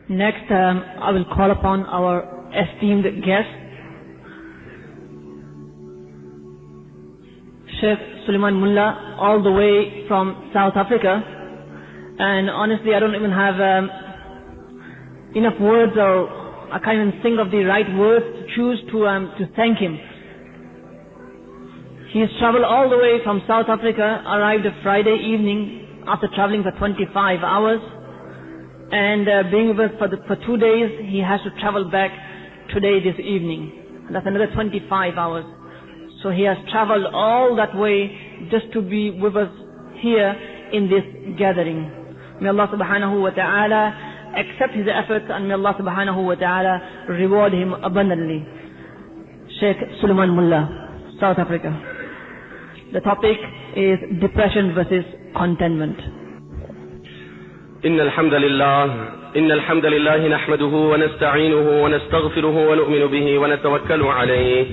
Next, I will call upon our esteemed guest, Sheikh Suleiman Mullah, all the way from South Africa. And honestly, I don't even have enough words, or I can't even think of the right words to choose to thank him. He has traveled all the way from South Africa, arrived Friday evening after traveling for 25 hours. And being with us for 2 days, he has to travel back today, this evening. And that's another 25 hours. So he has traveled all that way just to be with us here in this gathering. May Allah subhanahu wa ta'ala accept his efforts, and may Allah subhanahu wa ta'ala reward him abundantly. Sheikh Suleiman Mullah, South Africa. The topic is depression versus contentment. إن الحمد لله نحمده ونستعينه ونستغفره ونؤمن به ونتوكل عليه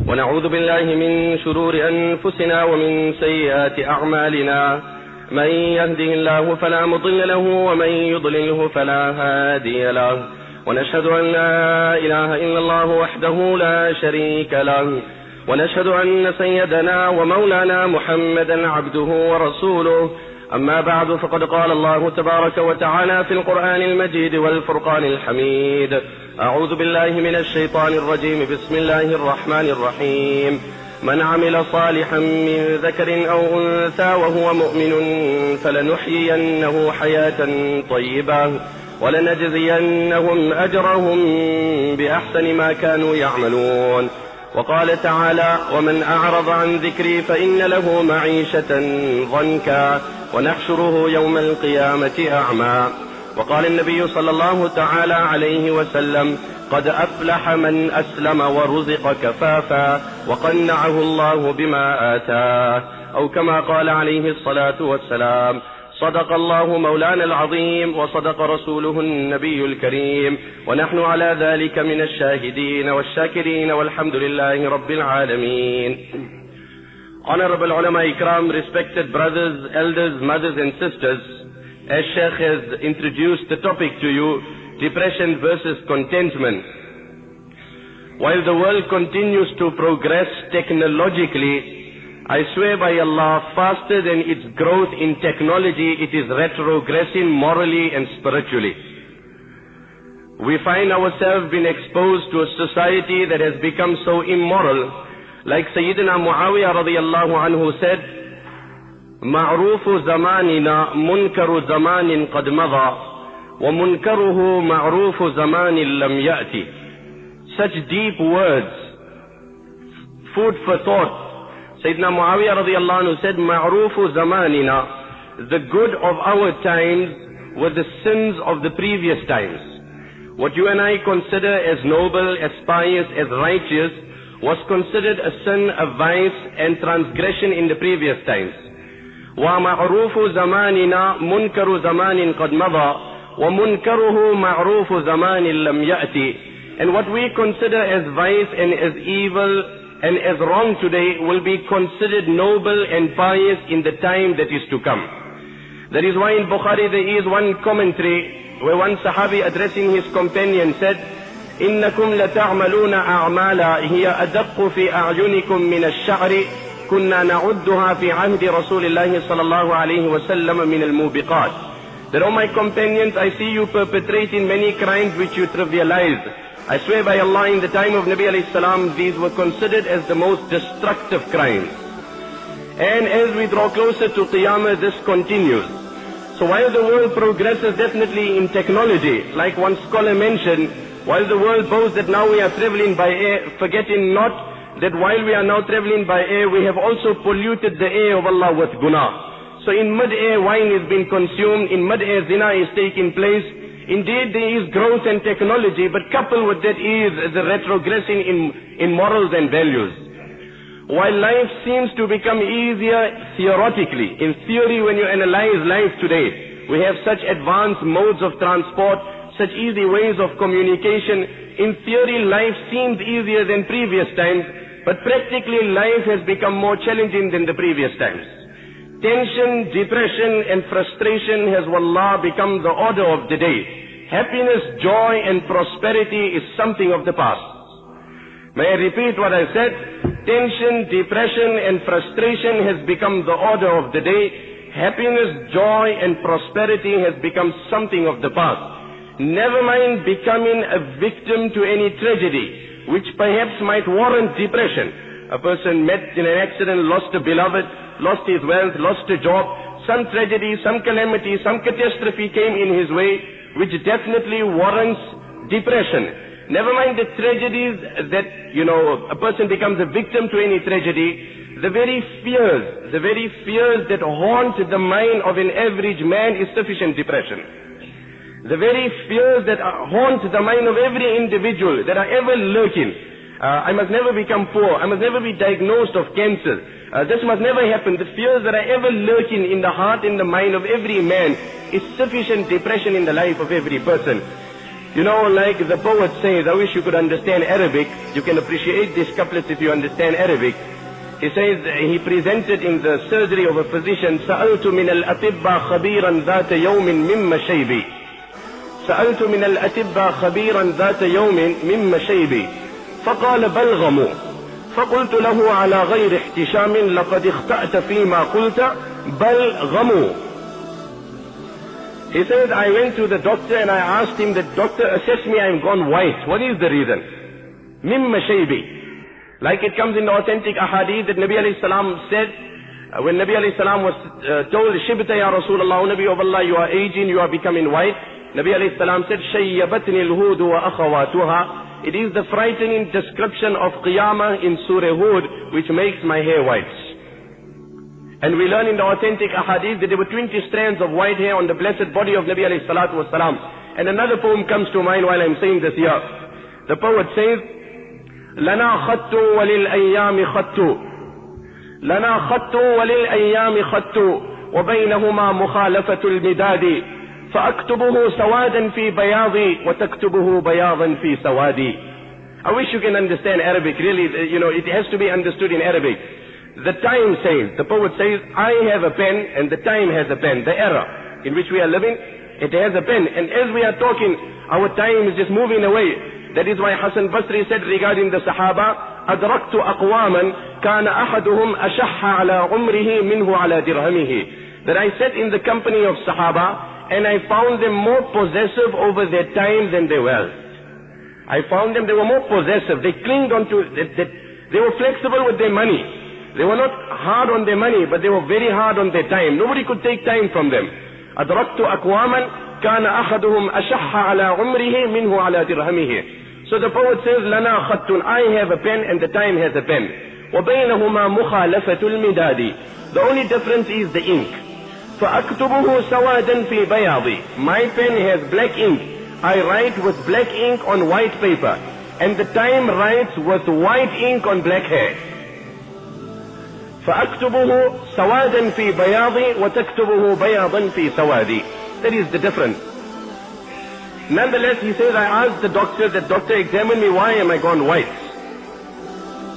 ونعوذ بالله من شرور أنفسنا ومن سيئات أعمالنا من يهده الله فلا مضل له ومن يضلله فلا هادي له ونشهد أن لا إله إلا الله وحده لا شريك له ونشهد أن سيدنا ومولانا محمدا عبده ورسوله. أما بعد، فقد قال الله تبارك وتعالى في القرآن المجيد والفرقان الحميد: أعوذ بالله من الشيطان الرجيم، بسم الله الرحمن الرحيم. من عمل صالحا من ذكر أو أنثى وهو مؤمن فلنحيينه حياة طيبة ولنجزينهم أجرهم بأحسن ما كانوا يعملون. وقال تعالى: ومن أعرض عن ذكري فإن له معيشة ضنكا ونحشره يوم القيامة أعمى. وقال النبي صلى الله تعالى عليه وسلم: قد أفلح من أسلم ورزق كفافا وقنعه الله بما آتاه، أو كما قال عليه الصلاة والسلام. صدق الله مولانا العظيم وصدق رسوله النبي الكريم، ونحن على ذلك من الشاهدين والشاكرين والحمد لله رب العالمين. Honorable Ulema Ikram, respected brothers, elders, mothers and sisters, as Sheikh has introduced the topic to you, depression versus contentment. While the world continues to progress technologically, I swear by Allah, faster than its growth in technology, it is retrogressing morally and spiritually. We find ourselves being exposed to a society that has become so immoral. Like Sayyidina Muawiyah radiyallahu anhu said, مَعْرُوفُ زَمَانِنَا مُنْكَرُ زَمَانٍ قَدْ مَضَى وَمُنْكَرُهُ مَعْرُوفُ زَمَانٍ لَمْ يَأْتِ. Such deep words, food for thought. Sayyidina Muawiyah radiyallahu anhu said, Ma'rufu zamanina, the good of our times were the sins of the previous times. What you and I consider as noble, as pious, as righteous, was considered a sin, a vice and transgression in the previous times. Wa ma'rufu zamanina munkaru zamanin qad mada wa munkaruhu ma'rufu zamanin lam ya'ti. And what we consider as vice and as evil and as wrong today will be considered noble and pious in the time that is to come. That is why in Bukhari there is one commentary where one Sahabi addressing his companion said, إِنَّكُمْ لَتَعْمَلُونَ أَعْمَالًا هِيَ أَدَقُّ فِي أَعْيُنِكُمْ مِنَ الشَّعْرِ كُنَّا نَعُدُّهَا فِي عَهْدِ رَسُولِ اللَّهِ صَلَى اللَّهُ عَلَيْهِ وَسَلَّمَ مِنَ الْمُوبِقَاتِ. That, O my companions, I see you perpetrating many crimes which you trivialize. I swear by Allah, in the time of Nabi alayhi salam, these were considered as the most destructive crimes. And as we draw closer to Qiyamah, this continues. So while the world progresses definitely in technology, like one scholar mentioned, while the world boasts that now we are traveling by air, forgetting not that while we are now traveling by air, we have also polluted the air of Allah with guna. So in mid-air, wine is being consumed, in mid-air, zina is taking place. Indeed, there is growth and technology, but coupled with that is the retrogressing in morals and values. While life seems to become easier theoretically, in theory when you analyze life today, we have such advanced modes of transport, such easy ways of communication. In theory, life seems easier than previous times, but practically life has become more challenging than the previous times. Tension, depression and frustration has wallah become the order of the day. Happiness, joy and prosperity is something of the past. May I repeat what I said? Tension, depression and frustration has become the order of the day. Happiness, joy and prosperity has become something of the past. Never mind becoming a victim to any tragedy, which perhaps might warrant depression. A person met in an accident, lost a beloved, lost his wealth, lost a job. Some tragedy, some calamity, some catastrophe came in his way, which definitely warrants depression. Never mind the tragedies that, a person becomes a victim to any tragedy. The very fears that haunt the mind of an average man is sufficient depression. The very fears that haunt the mind of every individual that are ever lurking. I must never become poor. I must never be diagnosed of cancer. This must never happen. The fears that are ever lurking in the heart and the mind of every man is sufficient depression in the life of every person. Like the poet says, I wish you could understand Arabic. You can appreciate these couplets if you understand Arabic. He says, he presented in the surgery of a physician, سألت من الأطباء خبيرا ذات يوم مما شيبي. سألت من الأطباء خبيرا ذات يوم مما شيبي. فقال بلغموا. فقلت له على غير احتشام لقد اخطأت فيما قلت بلغموا. He said, I went to the doctor and I asked him, the doctor assessed me, I'm gone white. What is the reason? Mimma shaybi. Like it comes in the authentic ahadith that Nabi alayhi salam said, when Nabi alayhi salam was told, Shibta ya Rasulullah, Nabi of Allah, you are aging, you are becoming white. Nabi alayhi salam said, Shayyabatni al-hudu wa akhawatuha. It is the frightening description of Qiyamah in Surah Hud, which makes my hair white. And we learn in the authentic ahadith that there were 20 strands of white hair on the blessed body of Nabi alayhi salatu wasalam. And another poem comes to mind while I'm saying this here. The poet says, لَنَا خَطُّ وَلِلْأَيَّامِ خَطُّ لَنَا خَطُّ وَلِلْأَيَّامِ خَطُّ وَبَيْنَهُمَا مُخَالَفَةُ الْمِدَادِ فَأَكْتُبُهُ سَوَادًا فِي بَيَاضِ وَتَكْتُبُهُ بَيَاضًا فِي سَوَادِ. I wish you can understand Arabic. Really, it has to be understood in Arabic. The time says, the poet says, I have a pen and the time has a pen. The era in which we are living, it has a pen. And as we are talking, our time is just moving away. That is why Hassan Basri said regarding the Sahaba, أَدْرَكْتُ أَقْوَامًا كَانَ أَحَدُهُمْ أَشَحَّ عَلَىٰ عُمْرِهِ مِنْهُ عَلَىٰ دِرْهَمِهِ. That I sat in the company of Sahaba and I found them more possessive over their time than their wealth. I found them, they were more possessive. They clinged on to, they were flexible with their money. They were not hard on their money, but they were very hard on their time. Nobody could take time from them. أَدْرَكْتُ أَقْوَامًا كَانَ أَحَدُهُمْ أَشَحَّ عَلَىٰ عُمْرِهِ مِنْهُ عَلَىٰ دِرْهَمِهِ. So the poet says, لَنَا خَطٌّ, I have a pen and the time has a pen. وَبَيْنَهُمَا مُخَالَفَةُ الْمِدَادِ. The only difference is the ink. فَأَكْتُبُهُ سَوَادًا فِي بَيَاضِ. My pen has black ink. I write with black ink on white paper. And the time writes with white ink on black hair. فأكتبه سوادا في بياضي وتكتبه بياضا في سوادي. That is the difference. Nonetheless, he says, I asked the doctor examined me, why am I gone white?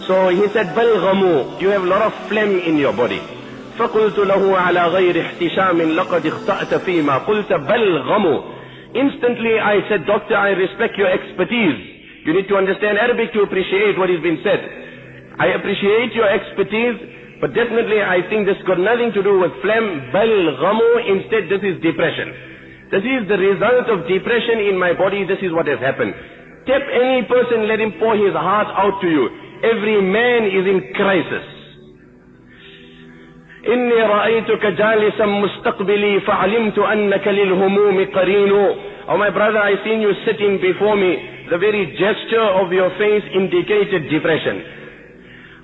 So he said, بَلْغَمُوا, you have a lot of phlegm in your body. فَقُلْتُ لَهُ عَلَى غَيْرِ احْتِشَامٍ لَقَدْ اخْتَأْتَ فِيمَا قُلْتَ بَلْغَمُوا. Instantly I said, doctor, I respect your expertise. You need to understand Arabic to appreciate what has been said. I appreciate your expertise, but definitely I think this got nothing to do with phlegm. Balghamu, instead this is depression. This is the result of depression in my body. This is what has happened. Tap any person, let him pour his heart out to you. Every man is in crisis. إني رأيتك جالسا مستقبلي فعلمت أنك للهموم قرين. Oh my brother, I seen you sitting before me. The very gesture of your face indicated depression.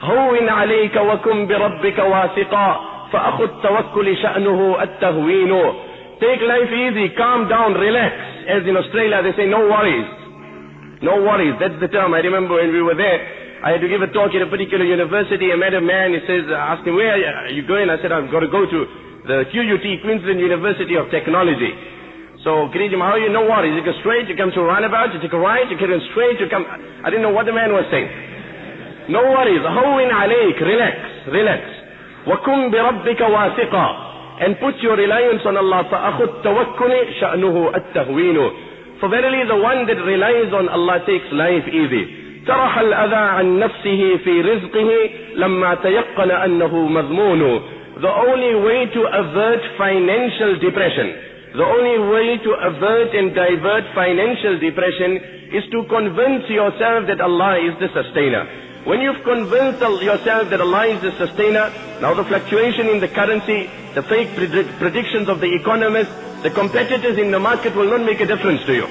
هون عليك وكن بربك واثقا فأخو التوكل شأنه التهوين. Take life easy, calm down, relax. As in Australia they say, no worries. No worries, that's the term. I remember when we were there, I had to give a talk at a particular university. I met a man, he says, asked him, where are you going? I said, I've got to go to the QUT, Queensland University of Technology. So, Khadim, how are you? No worries. You go straight, you come to a roundabout, you take a right, you get in straight, you come. I didn't know what the man was saying. No worries. هون عليك, relax. وكن بربك واثقا. And put your reliance on Allah. فأخو التوكل شأنه التهوين. For verily the one that relies on Allah takes life easy. ترح الأذى عن نفسه في رزقه لما تيقن أنه مضمون. The only way to avert financial depression, the only way to avert and divert financial depression is to convince yourself that Allah is the sustainer. When you've convinced yourself that Allah is the sustainer, now the fluctuation in the currency, the fake predictions of the economists, the competitors in the market will not make a difference to you.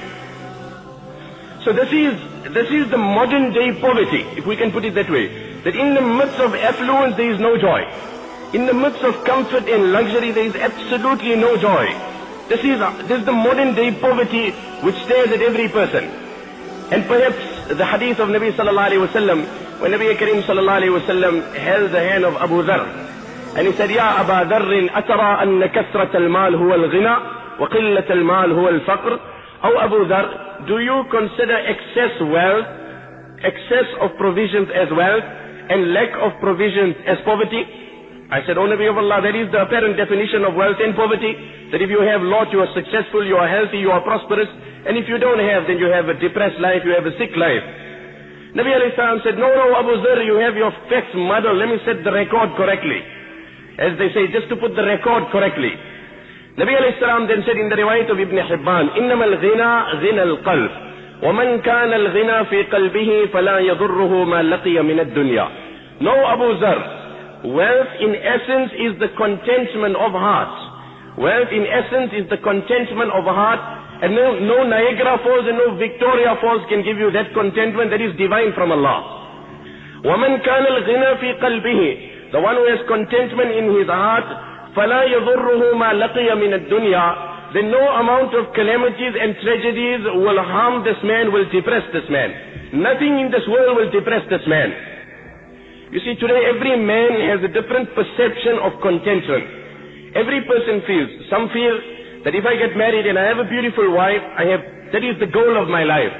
So this is the modern day poverty, if we can put it that way. That in the midst of affluence there is no joy. In the midst of comfort and luxury there is absolutely no joy. This is the modern day poverty which stares at every person. And perhaps the hadith of Nabi sallallahu alayhi wa sallam, when Nabi Karim sallallahu alayhi wa sallam held the hand of Abu Dhar, and he said, Ya Aba Dharrin, atara anna kathrat al-mal huwa al-ghina, wa qillat al-mal huwa al-faqr. Oh Abu Dhar, do you consider excess wealth, excess of provisions as wealth, and lack of provisions as poverty? I said, O Nabi of Allah, that is the apparent definition of wealth and poverty, that if you have lot, you are successful, you are healthy, you are prosperous, and if you don't have, then you have a depressed life, you have a sick life. Nabi alayhi salam said, no, Abu Dhar, you have your facts muddled, let me set the record correctly. As they say, just to put the record correctly. Nabi alayhi salam then said in the riwayat of Ibn Hibban, إِنَّمَا الْغِنَى غِنَى الْقَلْبِ وَمَنْ كَانَ الْغِنَى فِي قَلْبِهِ فَلَا يَضُرُّهُ مَا لَقِيَ مِنَ الدُّنْيَا. No, Abu Dhar, wealth in essence is the contentment of heart. Wealth in essence is the contentment of heart, and no Niagara Falls and no Victoria Falls can give you that contentment that is divine from Allah. وَمَنْ كَانَ الْغِنَى فِي قَلْبِهِ, the one who has contentment in his heart, فَلَا يَضُرُّهُ مَا لَقِيَ مِنَ الدُّنْيَا, then no amount of calamities and tragedies will harm this man, will depress this man. Nothing in this world will depress this man. You see, today every man has a different perception of contentment. Every person feels, some feel that if I get married and I have a beautiful wife, that is the goal of my life.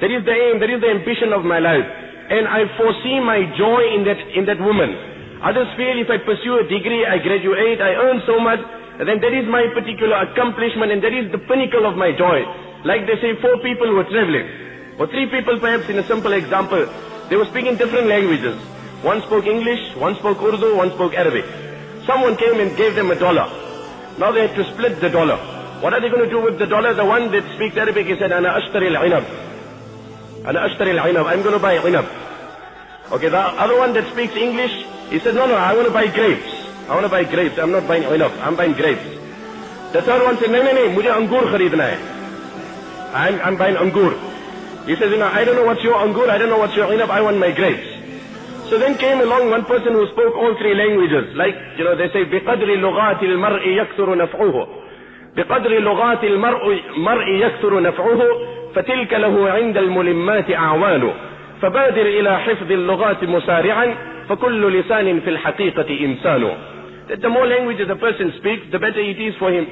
That is the aim, that is the ambition of my life. And I foresee my joy in that woman. Others feel if I pursue a degree, I graduate, I earn so much, then that is my particular accomplishment and that is the pinnacle of my joy. Like they say, 4 people were traveling, or 3 people perhaps, in a simple example. They were speaking different languages. One spoke English, one spoke Urdu, one spoke Arabic. Someone came and gave them $1. Now they had to split the dollar. What are they going to do with the dollar? The one that speaks Arabic, he said, Ana ashtari al-inab. Ana ashtari al-inab. I'm going to buy inab. Okay, the other one that speaks English, he said, no, I want to buy grapes. I want to buy grapes. I'm not buying inab. I'm buying grapes. The third one said, no, mujhe angur kharidna hai. I'm buying angur. He says, I don't know what's your angur, I don't know what's your inab, I want my grapes. So then came along one person who spoke all 3 languages. Like, they say, بِقَدْرِ لُغَاتِ الْمَرْءِ يَكْثُرُ نَفْعُهُ. بِقَدْرِ لُغَاتِ الْمَرْءِ يَكْثُرُ نَفْعُهُ فَتِلْكَ لَهُ عِنْدَ الْمُلِمَّاتِ أَعْوَانُ فَبَادِرْ إِلَى حِفْظِ اللُّغَاتِ مُسَارِعًا فَكُلُّ لِسَانٍ فِي الْحَقِيقَةِ إِنسَانُ. That the more languages a person speaks, the better it is for him.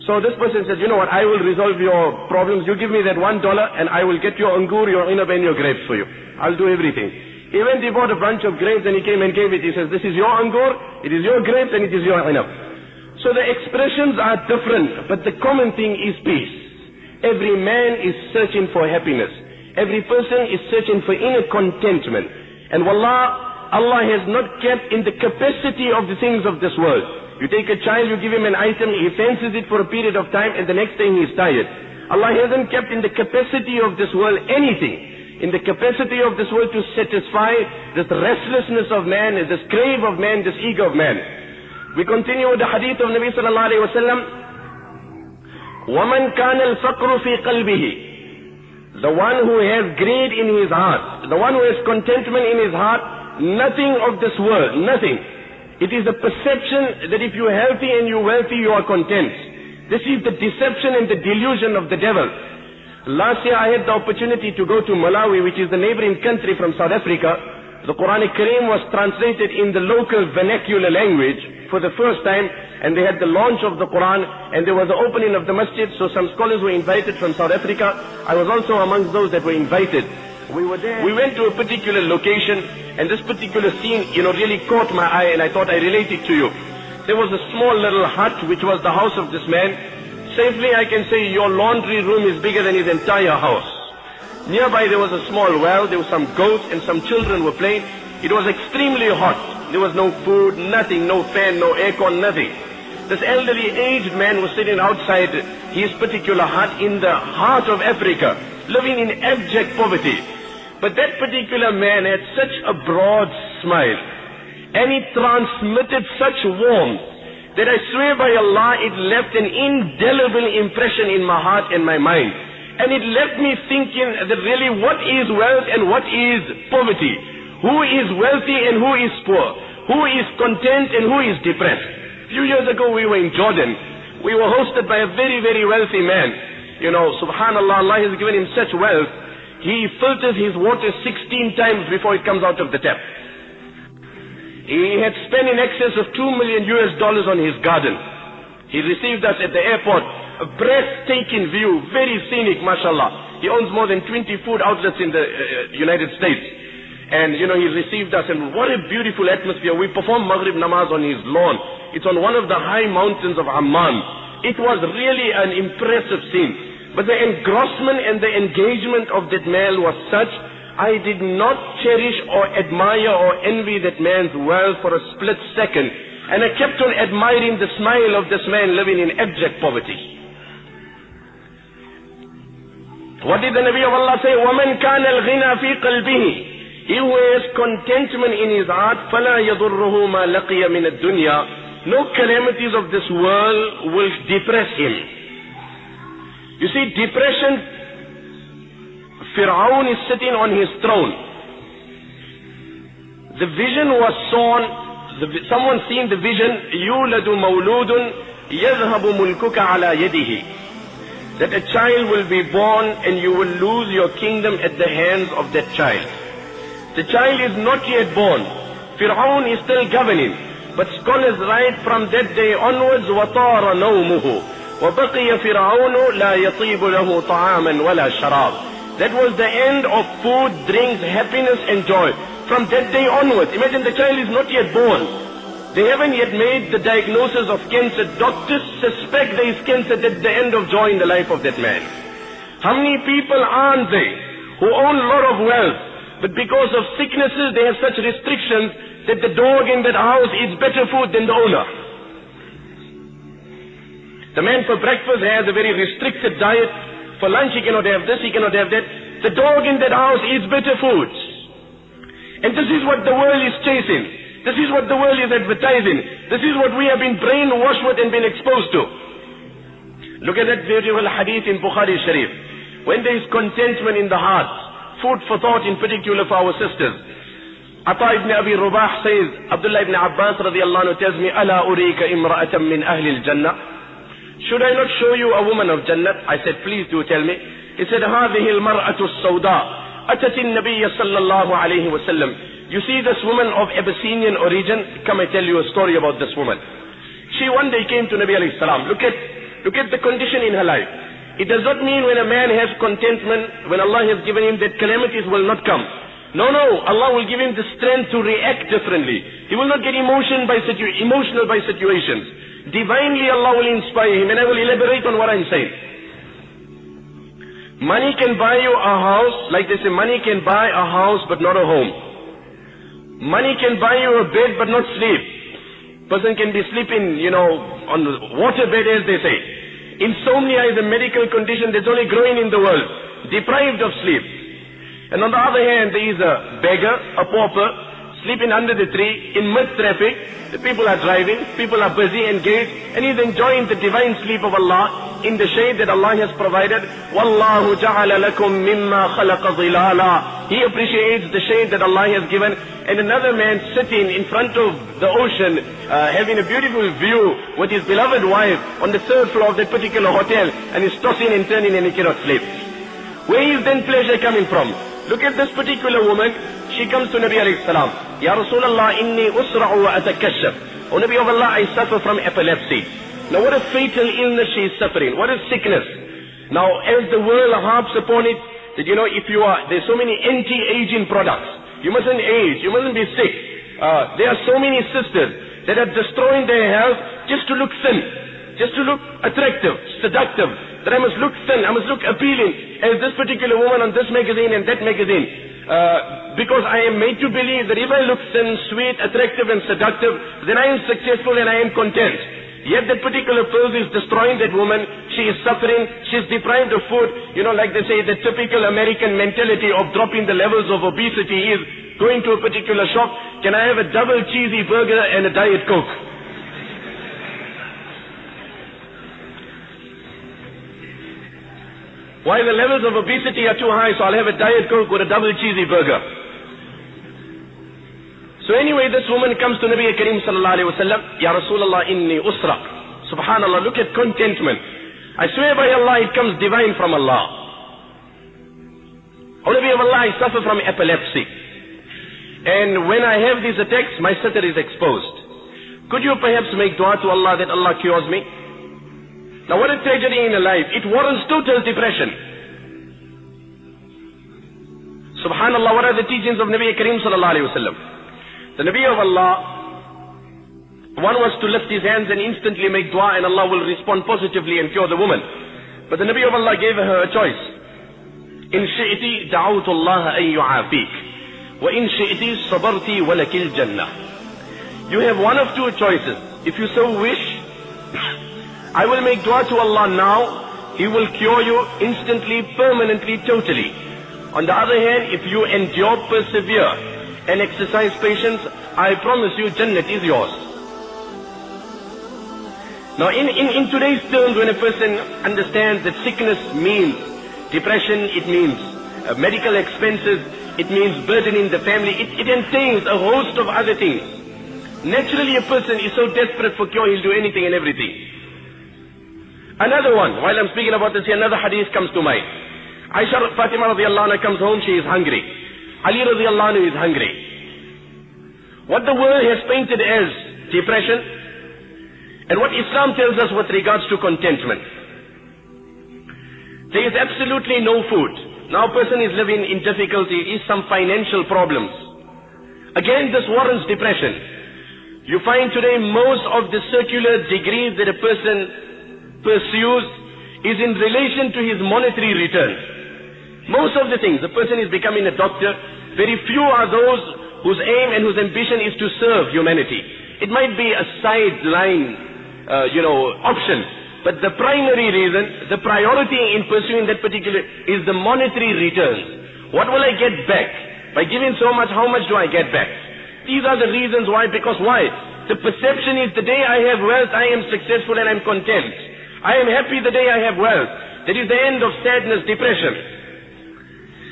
So this person said, you know what, I will resolve your problems. You give me that $1 and I will get your angur, your inab and your grapes for you. I'll do everything. He went, he bought a bunch of grapes and he came and gave it. He says, this is your angur, it is your grapes and it is your inab. So the expressions are different, but the common thing is peace. Every man is searching for happiness. Every person is searching for inner contentment. And wallah, Allah has not kept in the capacity of the things of this world. You take a child, you give him an item, he fancies it for a period of time and the next day he is tired. Allah hasn't kept in the capacity of this world anything. In the capacity of this world to satisfy this restlessness of man, this crave of man, this ego of man. We continue with the hadith of Nabi sallallahu alayhi wa sallam. وَمَنْ كَانَ الْفَقْرُ فِي قَلْبِهِ. The one who has greed in his heart, the one who has contentment in his heart, nothing of this world, nothing. It is a perception that if you are healthy and you are wealthy, you are content. This is the deception and the delusion of the devil. Last year I had the opportunity to go to Malawi, which is the neighboring country from South Africa. The Quran was translated in the local vernacular language for the first time, and they had the launch of the Quran, and there was the opening of the masjid, so some scholars were invited from South Africa. I was also amongst those that were invited. We were there. We went to a particular location, and this particular scene, really caught my eye, and I thought I relate it to you. There was a small little hut, which was the house of this man. Safely I can say your laundry room is bigger than his entire house. Nearby there was a small well, there were some goats and some children were playing. It was extremely hot. There was no food, nothing, no fan, no aircon, nothing. This elderly aged man was sitting outside his particular hut in the heart of Africa, living in abject poverty. But that particular man had such a broad smile, and he transmitted such warmth, that I swear by Allah, it left an indelible impression in my heart and my mind. And it left me thinking that really what is wealth and what is poverty? Who is wealthy and who is poor? Who is content and who is depressed? A few years ago we were in Jordan. We were hosted by a very, very wealthy man. You know, subhanallah, Allah has given him such wealth. He filters his water 16 times before it comes out of the tap. He had spent in excess of $2 million on his garden. He received us at the airport. A breathtaking view, very scenic, mashallah. He owns more than 20 food outlets in the United States. And you know, he received us, and what a beautiful atmosphere. We performed Maghrib namaz on his lawn. It's on one of the high mountains of Amman. It was really an impressive scene. But the engrossment and the engagement of that man was such, I did not cherish or admire or envy that man's wealth for a split second. And I kept on admiring the smile of this man living in abject poverty. What did the Nabi of Allah say? وَمَنْ كَانَ الْغِنَى فِي قَلْبِهِ. He who has contentment in his heart, فَلَا يَضُرُّهُ مَا لَقِيَ مِنَ الدُّنْيَا. No calamities of this world will depress him. You see, depression, Fir'aun is sitting on his throne. The vision was sown, someone seen the vision, يُولَدُ مَوْلُودٌ يَذْهَبُ مُلْكُكَ عَلَى يَدِهِ. That a child will be born and you will lose your kingdom at the hands of that child. The child is not yet born. Fir'aun is still governing. But scholars write from that day onwards, وَطَارَ نَوْمُهُ وَبَقِيَ فِرْعَوْنُ لَا يَطِيبُ لَهُ طَعَامًا وَلَا شَرَابًا. That was the end of food, drinks, happiness and joy. From that day onwards, imagine the child is not yet born. They haven't yet made the diagnosis of cancer. Doctors suspect there is cancer. That's the end of joy in the life of that man. How many people aren't they who own a lot of wealth, but because of sicknesses they have such restrictions that the dog in that house eats better food than the owner. The man for breakfast has a very restricted diet. For lunch he cannot have this, he cannot have that. The dog in that house eats better foods. And this is what the world is chasing. This is what the world is advertising. This is what we have been brainwashed with and been exposed to. Look at that beautiful hadith in Bukhari Sharif. When there is contentment in the heart, food for thought in particular for our sisters. Ata ibn Abi Rubah says, Abdullah ibn Abbas radiallahu anhu tells me, Ala urika imra'atan min ahli al-Jannah. Should I not show you a woman of Jannah? I said, please do tell me. He said, هذه المرأة السوداء أتت النبي صلى الله عليه وسلم. You see this woman of Abyssinian origin? Come I tell you a story about this woman. She one day came to Nabi alayhi salam. Look at the condition in her life. It does not mean when a man has contentment, when Allah has given him that calamities will not come. No, Allah will give him the strength to react differently. He will not get emotional by situations. Divinely Allah will inspire him, and I will elaborate on what I'm saying. Money can buy you a house, like they say, money can buy a house but not a home. Money can buy you a bed but not sleep. Person can be sleeping, on the water bed as they say. Insomnia is a medical condition that's only growing in the world. Deprived of sleep. And on the other hand, there is a beggar, a pauper, sleeping under the tree in mid-traffic. The people are driving, people are busy, engaged, and he's enjoying the divine sleep of Allah in the shade that Allah has provided. وَاللَّهُ جَعَلَ لَكُم مِّمَّا خَلَقَ ظِلَالًا. He appreciates the shade that Allah has given. And another man sitting in front of the ocean, having a beautiful view with his beloved wife on the third floor of that particular hotel, and he's tossing and turning and he cannot sleep. Where is then pleasure coming from? Look at this particular woman. She comes to Nabi alayhi salam. Ya Rasulullah, inni usra'u wa atakashaf. O Nabi of Allah, I suffer from epilepsy. Now what a fatal illness she is suffering. What a sickness. Now as the world harps upon it, that there's so many anti-aging products. You mustn't age, you mustn't be sick. There are so many sisters that are destroying their health just to look thin. just to look attractive, seductive, that I must look thin, I must look appealing as this particular woman on this magazine and that magazine. Because I am made to believe that if I look thin, sweet, attractive and seductive, then I am successful and I am content. Yet that particular person is destroying that woman. She is suffering. She is deprived of food. You know, like they say, the typical American mentality of dropping the levels of obesity is going to a particular shop. Can I have a double cheesy burger and a Diet Coke? While the levels of obesity are too high, so I'll have a Diet Coke with a double cheesy burger. So anyway, this woman comes to Nabi Kareem sallallahu alayhi wa sallam, Ya Rasulullah inni usra. Subhanallah, look at contentment. I swear by Allah, it comes divine from Allah. O Nabi of Allah, I suffer from epilepsy. And when I have these attacks, my sitter is exposed. Could you perhaps make dua to Allah that Allah cures me? Now what a tragedy in a life. It warrants total depression. Subhanallah, what are the teachings of Nabi Kareem sallallahu alayhi wa sallam? The Nabi of Allah, one was to lift his hands and instantly make dua and Allah will respond positively and cure the woman. But the Nabi of Allah gave her a choice. In shi'ti da'awtu Allah an yu'afik. Wa in shi'ti sabarti walakil jannah. You have one of two choices. If you so wish, I will make dua to Allah now. He will cure you instantly, permanently, totally. On the other hand, if you endure, persevere, and exercise patience, I promise you Jannat is yours. Now in today's terms, when a person understands that sickness means depression, it means medical expenses, it means burdening the family, it entails a host of other things. Naturally a person is so desperate for cure, he'll do anything and everything. Another one, while I'm speaking about this, another hadith comes to mind. Aisha Fatima radiallahu anha comes home, she is hungry. Ali radiallahu anhu is hungry. What the world has painted as depression and what Islam tells us with regards to contentment. There is absolutely no food. Now a person is living in difficulty, is some financial problems. Again, this warrants depression. You find today most of the circular degrees that a person pursues is in relation to his monetary return. Most of the things, a person is becoming a doctor. Very few are those whose aim and whose ambition is to serve humanity. It might be a sideline, option. But the primary reason, the priority in pursuing that particular is the monetary returns. What will I get back? By giving so much, how much do I get back? These are the reasons why. Because why? The perception is the day I have wealth, I am successful and I'm content. I am happy the day I have wealth. That is the end of sadness, depression.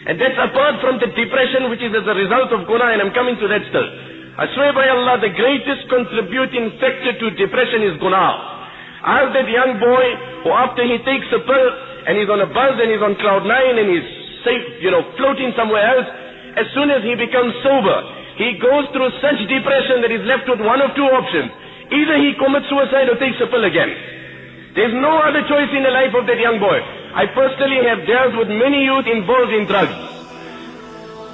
And that's apart from the depression which is as a result of guna, and I'm coming to that still. I swear by Allah, the greatest contributing factor to depression is guna. I have that young boy who after he takes a pill and he's on a buzz and he's on cloud 9 and he's safe, floating somewhere else, as soon as he becomes sober, he goes through such depression that he's left with one of two options. Either he commits suicide or takes a pill again. There's no other choice in the life of that young boy. I personally have dealt with many youth involved in drugs.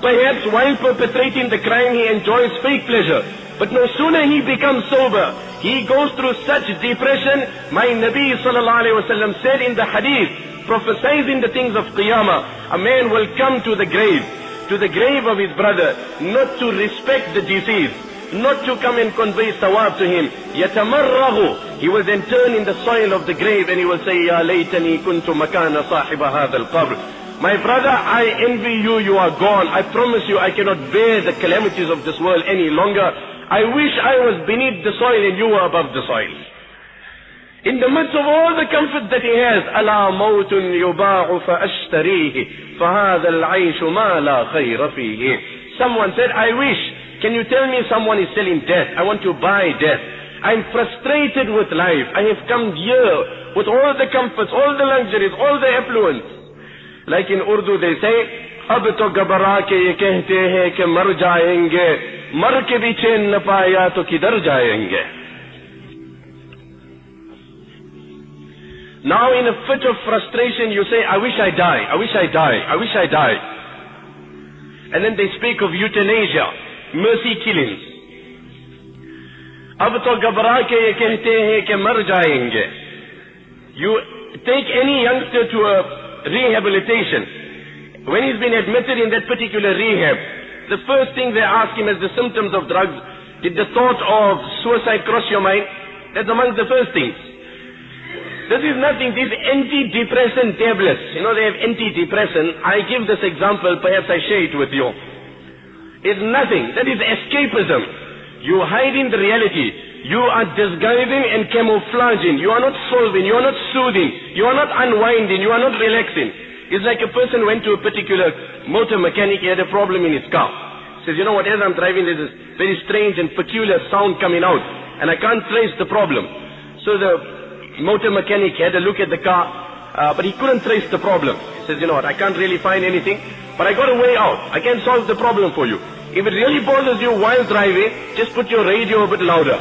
Perhaps while perpetrating the crime he enjoys fake pleasure. But no sooner he becomes sober, he goes through such depression. My Nabi sallallahu alayhi wa sallam said in the hadith, prophesizing the things of Qiyamah, a man will come to the grave of his brother, not to respect the deceased, not to come and convey sawab to him. Yatamarrahu, he will then turn in the soil of the grave and he will say, Ya laytani kuntu makana sahiba hadha al-qabr. My brother, I envy you, you are gone. I promise you, I cannot bear the calamities of this world any longer. I wish I was beneath the soil and you were above the soil. In the midst of all the comfort that he has, Ala mawtun yuba'u fa'ashtarihi, fahadha al-aishu ma la khayra fihi. Someone said, I wish. Can you tell me someone is selling death? I want to buy death. I'm frustrated with life. I have come here with all the comforts, all the luxuries, all the affluence. Like in Urdu they say, Ab to gabara ke ye kehte hain ke mar jayenge, mar ke bhi chain na paya to kidhar jayenge. Now in a fit of frustration you say, I wish I die, I wish I die, I wish I die. And then they speak of euthanasia, mercy killings. Ab to gabara ke ye kehte hain ke mar jayenge. You take any youngster to a rehabilitation. When he's been admitted in that particular rehab, the first thing they ask him is the symptoms of drugs. Did the thought of suicide cross your mind? That's amongst the first things. This is nothing, these antidepressant tablets. You know, they have antidepressant. I give this example, perhaps I share it with you. It's nothing. That is escapism. You hide in the reality. You are disguising and camouflaging. You are not solving. You are not soothing. You are not unwinding. You are not relaxing. It's like a person went to a particular motor mechanic. He had a problem in his car. Says, you know what, as I'm driving, there's this very strange and peculiar sound coming out. And I can't trace the problem. So the motor mechanic had a look at the car, but he couldn't trace the problem. He says, you know what, I can't really find anything, but I got a way out. I can solve the problem for you. If it really bothers you while driving, just put your radio a bit louder.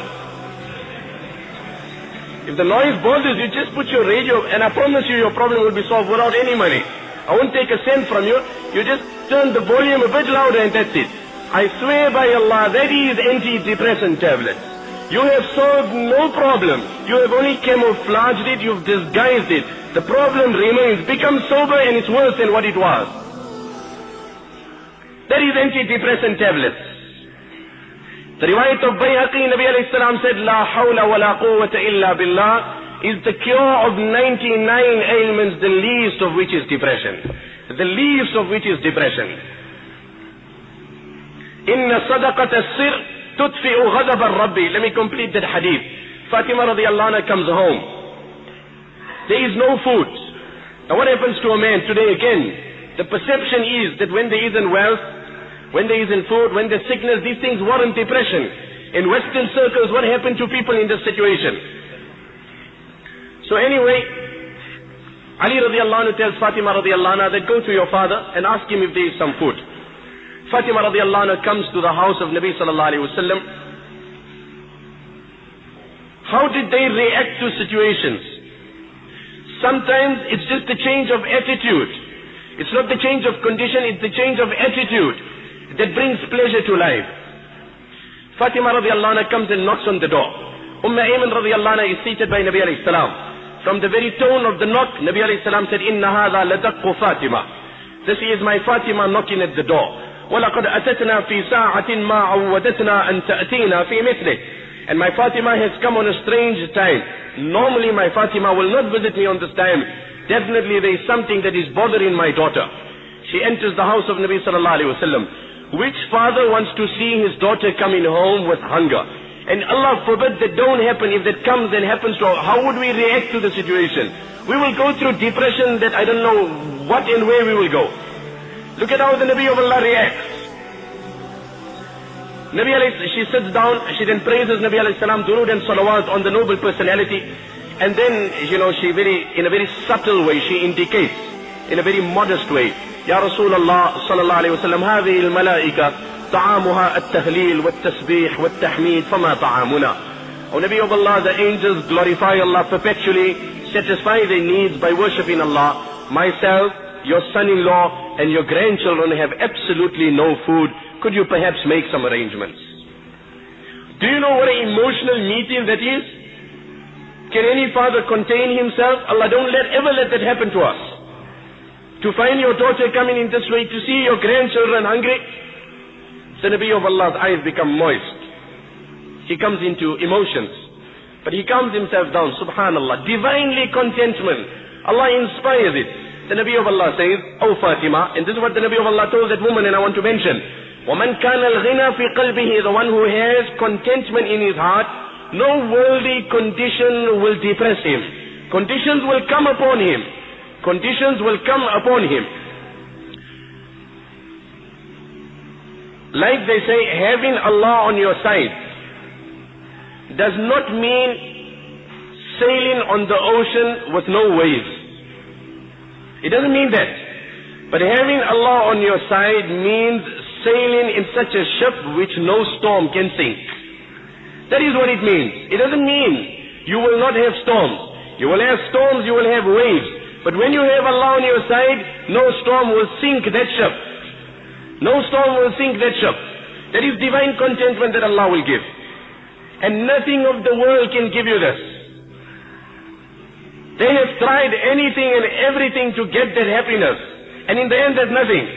If the noise bothers you, just put your radio, and I promise you your problem will be solved without any money. I won't take a cent from you. You just turn the volume a bit louder and that's it. I swear by Allah, that is antidepressant tablets. You have solved no problem. You have only camouflaged it, you've disguised it. The problem remains. Become sober and it's worse than what it was. That is antidepressant tablets. The riwayat of Bayhaqi, Nabi alayhi salam said, La hawla wa la quwwata illa billah, is the cure of 99 ailments, the least of which is depression. The least of which is depression. Inna sadaqat as-sir tutfi'u ghadab al-Rabbi. Let me complete that hadith. Fatima radiallahu anha comes home. There is no food. Now what happens to a man today again? The perception is that when there isn't wealth, when there isn't food, when there's sickness, these things warrant depression. In Western circles, what happened to people in this situation? So anyway, Ali radiallahu anhu tells Fatima radiallahu anha that go to your father and ask him if there is some food. Fatima radiallahu anha comes to the house of Nabi sallallahu alayhi wa sallam. How did they react to situations? Sometimes it's just a change of attitude. It's not the change of condition, it's the change of attitude that brings pleasure to life. Fatima radiallahu anha comes and knocks on the door. Ayman radiallahu anha is seated by Nabi alayhi salam. From the very tone of the knock, Nabi alayhi salam said, Inna hadha ladaqqu Fatima. This is my Fatima knocking at the door. وَلَقَدْ أَتَتْنَا فِي سَاعَةٍ مَا عَوَّدَتْنَا أَن تَأْتِينَا فِي مِثْلِهِ. And my Fatima has come on a strange time. Normally my Fatima will not visit me on this time. Definitely there is something that is bothering my daughter. She enters the house of Nabi sallallahu alayhi wa sallam. Which father wants to see his daughter coming home with hunger? And Allah forbid that don't happen. If that comes and happens to her, how would we react to the situation? We will go through depression that I don't know what and where we will go. Look at how the Nabi of Allah reacts. She sits down, she then praises Nabi alayhi salam, durood and salawat on the noble personality. And then, she in a very subtle way, she indicates, in a very modest way, Ya Rasulullah sallallahu alayhi wa sallam, هذه الملائكة طعامها التهليل والتسبيح والتحميد فما طعامنا. O Nabi of Allah, the angels glorify Allah perpetually, satisfy their needs by worshipping Allah. Myself, your son-in-law and your grandchildren have absolutely no food. Could you perhaps make some arrangements? Do you know what an emotional meeting that is? Can any father contain himself? Allah, don't ever let that happen to us. To find your daughter coming in this way, to see your grandchildren hungry. The Nabi of Allah's eyes become moist. He comes into emotions. But he calms himself down, subhanallah. Divinely contentment. Allah inspires it. The Nabi of Allah says, O Fatima, and this is what the Nabi of Allah told that woman, and I want to mention, وَمَنْ كَانَ الْغِنَى فِي قَلْبِهِ, the one who has contentment in his heart, no worldly condition will depress him. Conditions will come upon him. Conditions will come upon him. Like they say, having Allah on your side does not mean sailing on the ocean with no waves. It doesn't mean that. But having Allah on your side means sailing in such a ship which no storm can sink. That is what it means. It doesn't mean you will not have storms. You will have storms, you will have waves. But when you have Allah on your side, no storm will sink that ship. No storm will sink that ship. That is divine contentment that Allah will give. And nothing of the world can give you this. They have tried anything and everything to get that happiness. And in the end there's nothing.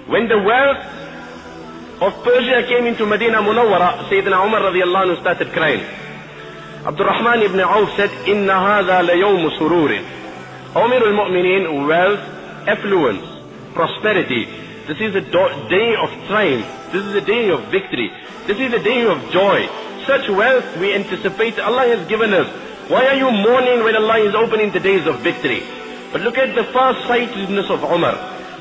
When the wealth of Persia came into Medina Munawwara, Sayyidina Umar radiallahu anhu started crying. Abdul Rahman ibn Auf said, Inna hadha la yawmu sururin. Amirul Mu'mineen, wealth, affluence, prosperity. This is a day of triumph. This is a day of victory. This is a day of joy. Such wealth we anticipate Allah has given us. Why are you mourning when Allah is opening the days of victory? But look at the far-sightedness of Umar.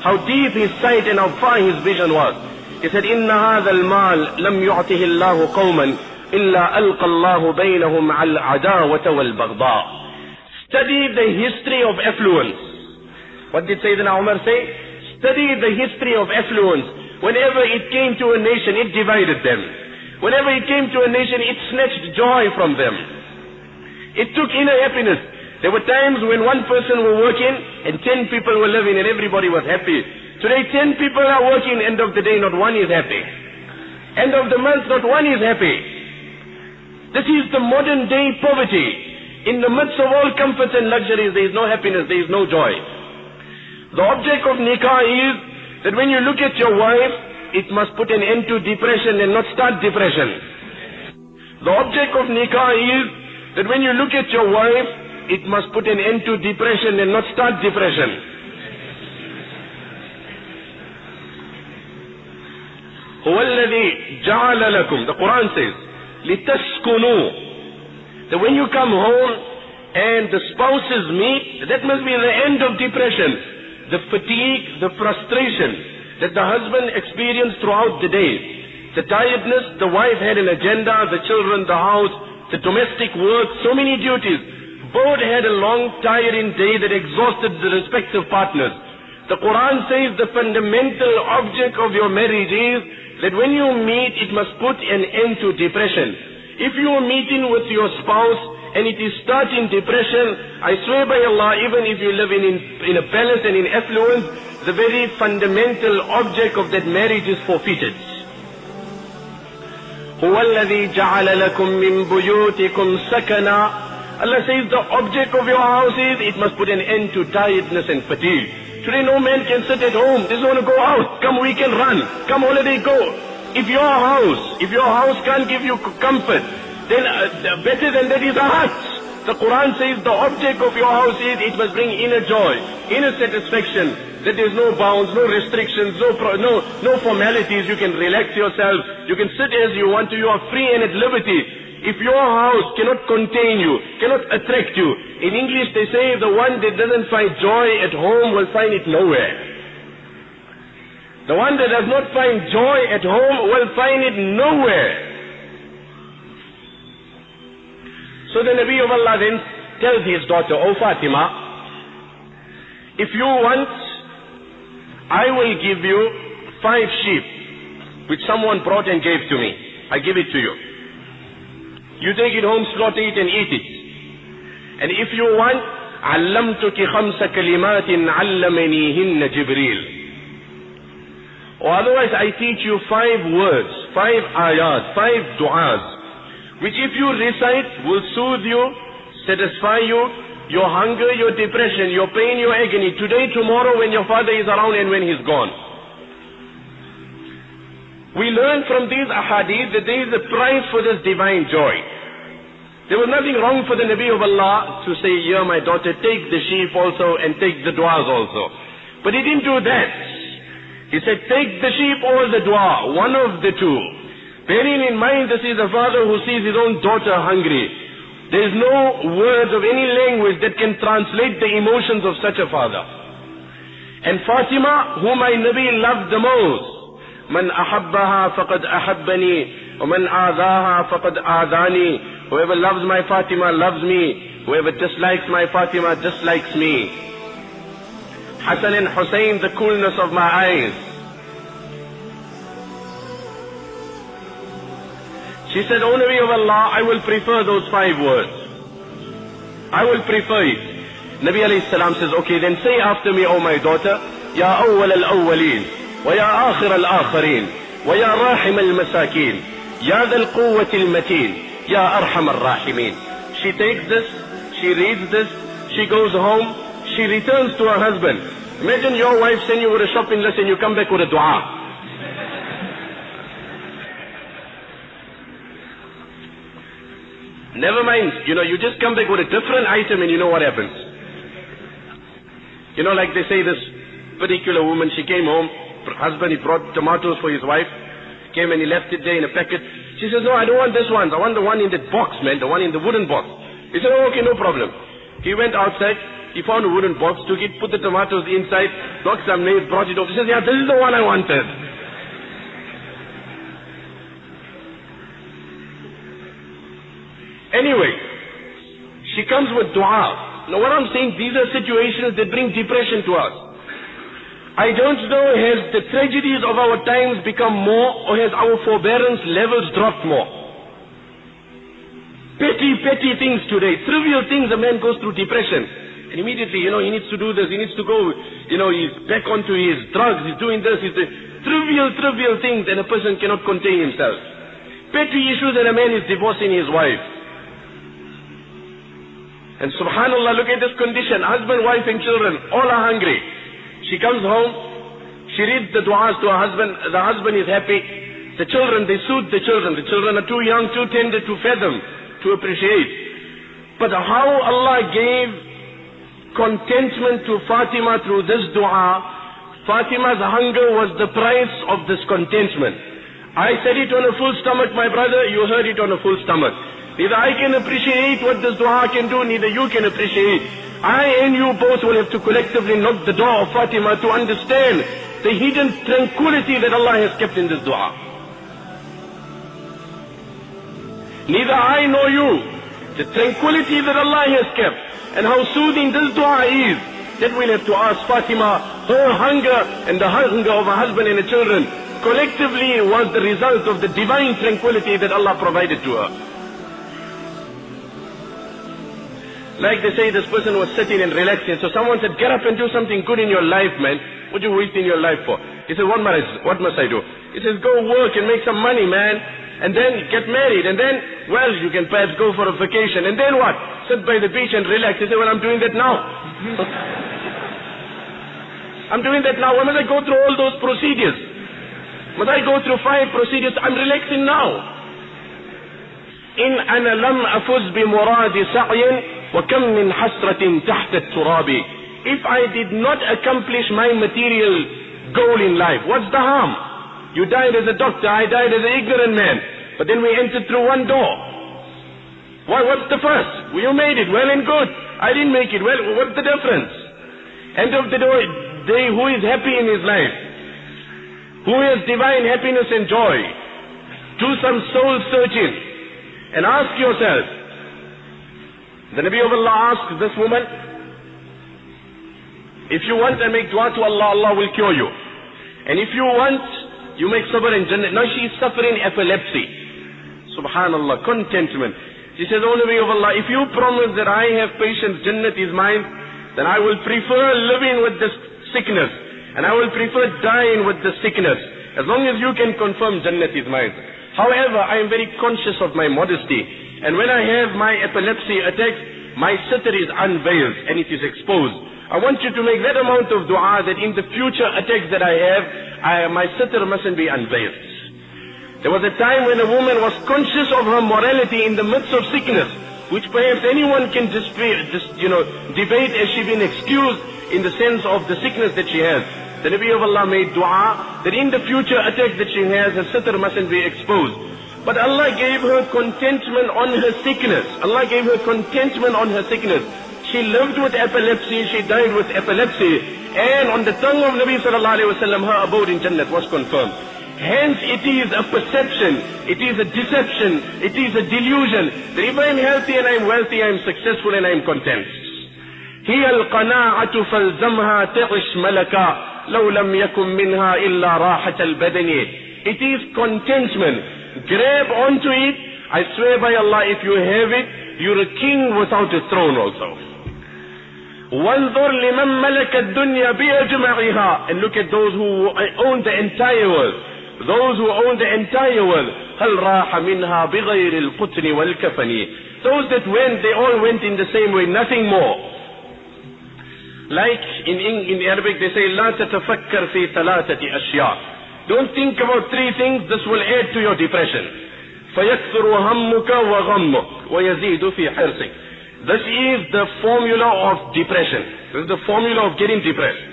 How deep his sight and how far his vision was. He said, Inna hadha al-mal lam yu'tihi Allahu qawman illa alqa Allahu baynahum al-adawata wal-baghdha. Study the history of affluence. What did Sayyidina Umar say? Study the history of affluence. Whenever it came to a nation, it divided them. Whenever it came to a nation, it snatched joy from them. It took inner happiness. There were times when one person were working and 10 people were living and everybody was happy. Today 10 people are working, end of the day not one is happy. End of the month not one is happy. This is the modern day poverty. In the midst of all comforts and luxuries, there is no happiness, there is no joy. The object of nikah is that when you look at your wife, it must put an end to depression and not start depression. The object of nikah is that when you look at your wife, it must put an end to depression and not start depression. هو الذي جعل لكم, the Quran says, لِتَسْكُنُوا, that when you come home and the spouses meet, that must be the end of depression. The fatigue, the frustration that the husband experienced throughout the day, the tiredness, the wife had an agenda, the children, the house, the domestic work, so many duties. Both had a long, tiring day that exhausted the respective partners. The Quran says the fundamental object of your marriage is that when you meet, it must put an end to depression. If you are meeting with your spouse and it is starting depression, I swear by Allah, even if you live in a palace and in affluence, the very fundamental object of that marriage is forfeited. هُوَ الَّذِي جَعَلَ لَكُم مِّن بُيُوتِكُمْ سَكَنًا. Allah says the object of your house is, it must put an end to tiredness and fatigue. Today no man can sit at home, doesn't want to go out, come weekend run, come holiday go. If your house can't give you comfort, then better than that is a hut. The Quran says the object of your house is, it must bring inner joy, inner satisfaction, that there is no bounds, no restrictions, no formalities. You can relax yourself, you can sit as you want to, you are free and at liberty. If your house cannot contain you, cannot attract you, in English they say the one that doesn't find joy at home will find it nowhere. The one that does not find joy at home will find it nowhere. So the Nabi of Allah then tells his daughter, O Fatima, if you want, I will give you 5 sheep, which someone brought and gave to me. I give it to you. You take it home, slaughter it and eat it. And if you want, عَلَّمْتُكِ خَمْسَ كَلِمَاتٍ عَلَّمَنِيهِنَّ جِبْرِيلٌ. Or otherwise I teach you 5 words, 5 ayat, 5 du'as, which if you recite will soothe you, satisfy you, your hunger, your depression, your pain, your agony, today, tomorrow, when your father is around and when he's gone. We learn from these ahadith that there is a price for this divine joy. There was nothing wrong for the Nabi of Allah to say, "Here, my daughter, take the sheep also and take the du'as also." But he didn't do that. He said, take the sheep or the dua, one of the two. Bearing in mind this is a father who sees his own daughter hungry. There is no words of any language that can translate the emotions of such a father. And Fatima, whom my Nabi loved the most, Man ahabbaha faqad ahabbani, wa man aadaha faqad aadani. Whoever loves my Fatima loves me. Whoever dislikes my Fatima dislikes me. Hassan and Hussain, the coolness of my eyes. She said, O Nabi of Allah, I will prefer those 5 words. I will prefer it. Nabi alayhi salam says, okay, then say after me, O my daughter, Ya awwal al-awwaleen, wa ya akhir al-akhirin, wa ya rahim al-masakin, ya dhal quwwati al-mateen, Ya Arhamar Rahimin. She takes this, she reads this, she goes home, she returns to her husband. Imagine your wife send you with a shopping list and you come back with a dua. Never mind, you just come back with a different item and you know what happens. Like they say, this particular woman, she came home, her husband, he brought tomatoes for his wife, came and he left it there in a packet. She says, no, I don't want this one, I want the one in that box, man, the one in the wooden box. He said, oh, okay, no problem. He went outside, he found a wooden box, took it, put the tomatoes inside, knocked some nails, brought it over. He says, yeah, this is the one I wanted. Anyway, she comes with dua. Now what I'm saying, these are situations that bring depression to us. I don't know, has the tragedies of our times become more, or has our forbearance levels dropped more? Petty things today, trivial things, a man goes through depression. And immediately, he needs to do this, he needs to go, he's back onto his drugs, he's doing this, he's doing trivial things, and a person cannot contain himself. Petty issues, and a man is divorcing his wife. And subhanallah, look at this condition. Husband, wife and children, all are hungry. She comes home, she reads the du'as to her husband, the husband is happy. The children, they soothe the children. The children are too young, too tender to fathom, to appreciate. But how Allah gave contentment to Fatima through this dua, Fatima's hunger was the price of this contentment. I said it on a full stomach, my brother, you heard it on a full stomach. Neither I can appreciate what this dua can do, neither you can appreciate. I and you both will have to collectively knock the door of Fatima to understand the hidden tranquility that Allah has kept in this dua. Neither I nor you, the tranquility that Allah has kept, and how soothing this dua is, that we'll have to ask Fatima. Her hunger and the hunger of her husband and her children collectively was the result of the divine tranquility that Allah provided to her. Like they say, this person was sitting and relaxing. So someone said, get up and do something good in your life, man. What are you wasting your life for? He said, what must I do? He says, go work and make some money, man. And then get married. And then, well, you can perhaps go for a vacation. And then what? Sit by the beach and relax. He said, well, I'm doing that now. I'm doing that now. Why must I go through all those procedures? Must I go through 5 procedures? I'm relaxing now. In ana lam afuz bi muradi sa'yin وَكَمْ مِنْ حَسْرَةٍ تَحْتَ التُّرَابِ. If I did not accomplish my material goal in life, what's the harm? You died as a doctor, I died as an ignorant man. But then we entered through one door. What's the first? You made it, well and good. I didn't make it, well, what's the difference? End of the day, who is happy in his life? Who has divine happiness and joy? Do some soul searching and ask yourself. The Nabi of Allah asked this woman, if you want and make dua to Allah, Allah will cure you. And if you want, you make sabr and jannah. Now she is suffering epilepsy. Subhanallah, contentment. She says, oh Nabi of Allah, if you promise that I have patience, Jannat is mine, then I will prefer living with this sickness. And I will prefer dying with the sickness. As long as you can confirm Jannat is mine. However, I am very conscious of my modesty. And when I have my epilepsy attacks, my sitter is unveiled and it is exposed. I want you to make that amount of dua that in the future attacks that I have, my sitter mustn't be unveiled. There was a time when a woman was conscious of her morality in the midst of sickness, which perhaps anyone can debate as she been excused in the sense of the sickness that she has. The Nabi of Allah made dua that in the future attacks that she has, her sitter mustn't be exposed. But Allah gave her contentment on her sickness. Allah gave her contentment on her sickness. She lived with epilepsy, she died with epilepsy. And on the tongue of Nabi sallallahu alayhi wa sallam, her abode in Jannat was confirmed. Hence it is a perception, it is a deception, it is a delusion that if I am healthy and I am wealthy, I am successful and I am content. هي القناعة فالزمها تعش ملكا لو لم يكن منها إلا راحة البدن. It is contentment. Grab onto it. I swear by Allah, if you have it, you're a king without a throne also. وَانْظُرْ لِمَنْ مَلَكَ الدُّنْيَا بِأَجْمَعِهَا. And look at those who own the entire world. Those who own the entire world. هل راح منها بغير القطن والكفن. Those that went, they all went in the same way, nothing more. Like in Arabic they say, لا تتفكر في ثلاثة أشياء. Don't think about three things, this will add to your depression. فيكثر همك وغمك ويزيد في حرصك. This is the formula of depression. This is the formula of getting depressed.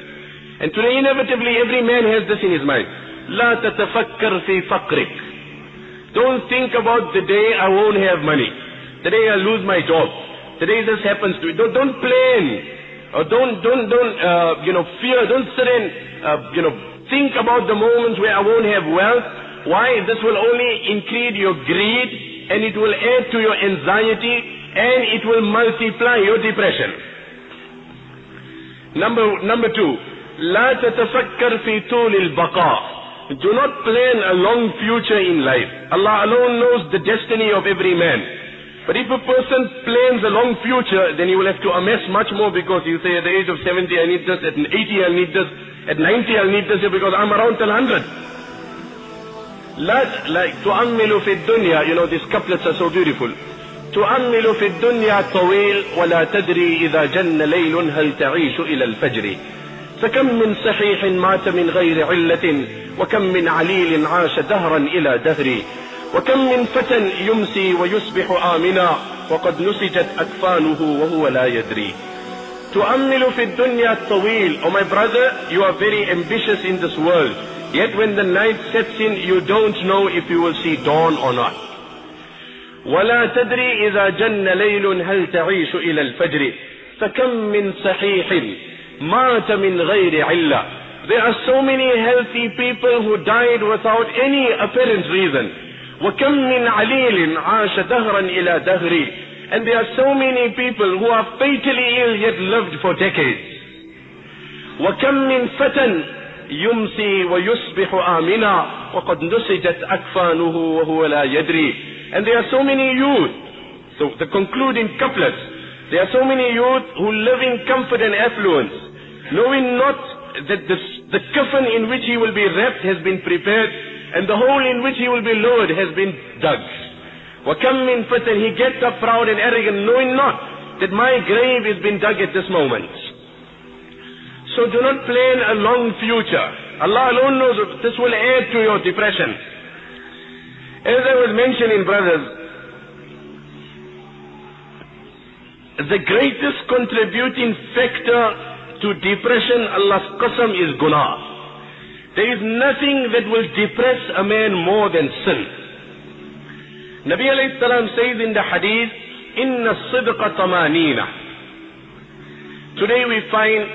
And today inevitably every man has this in his mind. لا تتفكر في فقرك. Don't think about the day I won't have money. The day I lose my job. The day this happens to me. Don't plan. Or don't fear. Don't sit and, think about the moments where I won't have wealth. Why? This will only increase your greed, and it will add to your anxiety, and it will multiply your depression. Number two, لا تتفكر في طول البقاء. Do not plan a long future in life. Allah alone knows the destiny of every man. But if a person plans a long future, then he will have to amass much more, because you say at the age of 70 I need this, at 80 I need this, at 90 I'll need this, because I'm around till 100. Like تؤمل في الدنيا, these couplets are so beautiful. تؤمل في الدنيا طويل ولا تدري إذا جن ليل هل تعيش إلى الفجر. فكم من صحيح مات من غير علة وكم من عليل عاش دهرا إلى دهر وكم من فتى يمسي ويصبح آمنا وقد نسجت أكفانه وهو لا يدري. تؤمل في الدنيا الطويل. Oh my brother, you are very ambitious in this world. Yet when the night sets in, you don't know if you will see dawn or not. ولا تدري إذا جن ليل هل تعيش إلى الفجر. فكم من صحيح مات من غير علة. There are so many healthy people who died without any apparent reason. وكم من عليل عاش دهرا إلى دهر. And there are so many people who are fatally ill yet lived for decades. وكم من فتى يمسي ويصبح آمنا وقد نسجت أكفانه وهو لا يدري. And there are so many youth. So the concluding couplets. There are so many youth who live in comfort and affluence, knowing not that the coffin in which he will be wrapped has been prepared, and the hole in which he will be lowered has been dug. وَكَمْ مِنْ فَتَنْ. He gets up proud and arrogant, knowing not that my grave has been dug at this moment. So do not plan a long future. Allah alone knows this will add to your depression. As I was mentioning, brothers, the greatest contributing factor to depression, Allah's qasam, is gунah. There is nothing that will depress a man more than sin. Nabi alayhi salam says in the hadith, Inna sidqa tamanina. Today we find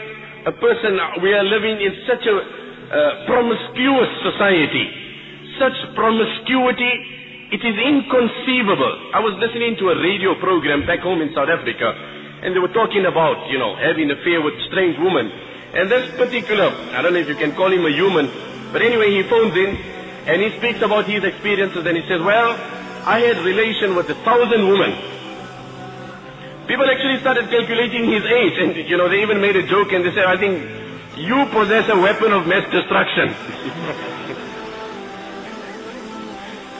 a person, we are living in such a promiscuous society. Such promiscuity, it is inconceivable. I was listening to a radio program back home in South Africa, and they were talking about, having an affair with strange women. And this particular, I don't know if you can call him a human, but anyway, he phones in, and he speaks about his experiences, and he says, well, I had relation with 1,000 women. People actually started calculating his age, and they even made a joke, and they said, I think you possess a weapon of mass destruction.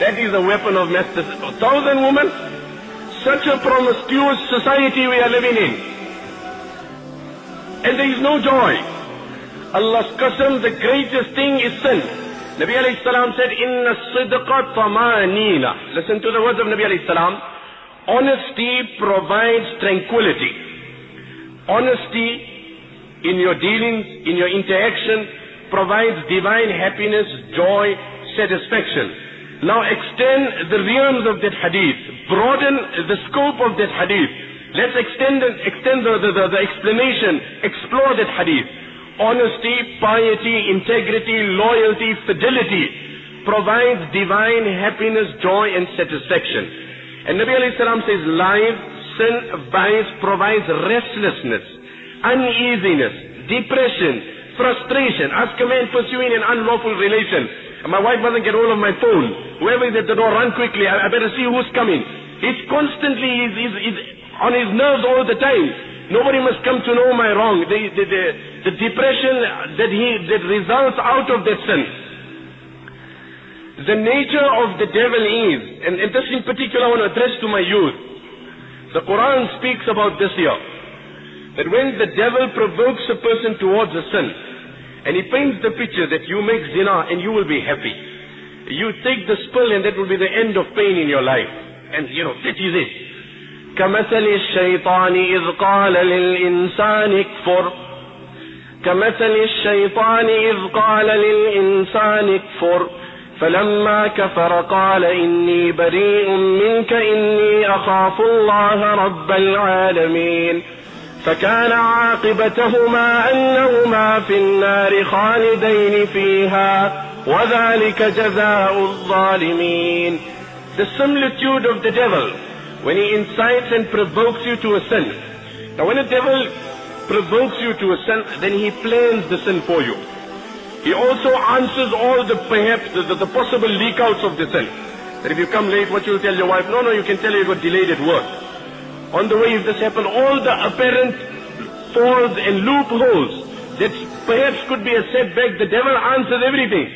That is a weapon of mass destruction. 1,000 women? Such a promiscuous society we are living in. And there is no joy. Allah's qasam, the greatest thing is sin. Nabi alayhi salam said, Inna sidqa tamanina. Listen to the words of Nabi alayhi salam. Honesty provides tranquility. Honesty in your dealings, in your interaction, provides divine happiness, joy, satisfaction. Now extend the realms of that hadith. Broaden the scope of that hadith. Let's extend the explanation. Explore that hadith. Honesty, piety, integrity, loyalty, fidelity provides divine happiness, joy and satisfaction. And Nabi alayhi salam says, lies, sin, vice provides restlessness, uneasiness, depression, frustration. Ask a man pursuing an unlawful relation. My wife doesn't get hold of my phone. Whoever is at the door, run quickly. I better see who's coming. He's constantly, he's on his nerves all the time. Nobody must come to know my wrong. The depression that results out of that sin. The nature of the devil is, and this in particular I want to address to my youth. The Quran speaks about this here, that when the devil provokes a person towards a sin, and he paints the picture that you make zina and you will be happy. You take the spill and that will be the end of pain in your life. And that is it. كَمَثَلِ الشَّيْطَانِ إِذْ قَالَ لِلْإِنسَانِ اكْفُرْ كَمَثَلِ الشَّيْطَانِ إِذْ قَالَ لِلْإِنسَانِ اكْفُرْ فَلَمَّا كَفَرَ قَالَ إِنِّي بَرِيءٌ مِّنْكَ إِنِّي أَخَافُ اللَّهَ رَبَّ الْعَالَمِينَ فكان عاقبتهما أنهما في النار خالدين فيها وذلك جزاء الظالمين. The similitude of the devil when he incites and provokes you to a sin. Now when a devil provokes you to a sin, then he plans the sin for you. He also answers all the possible leak outs of the sin. That if you come late, what you'll tell your wife? No, you can tell her it was delayed at work. On the way, if this happened, all the apparent faults and loopholes that perhaps could be a setback, the devil answers everything.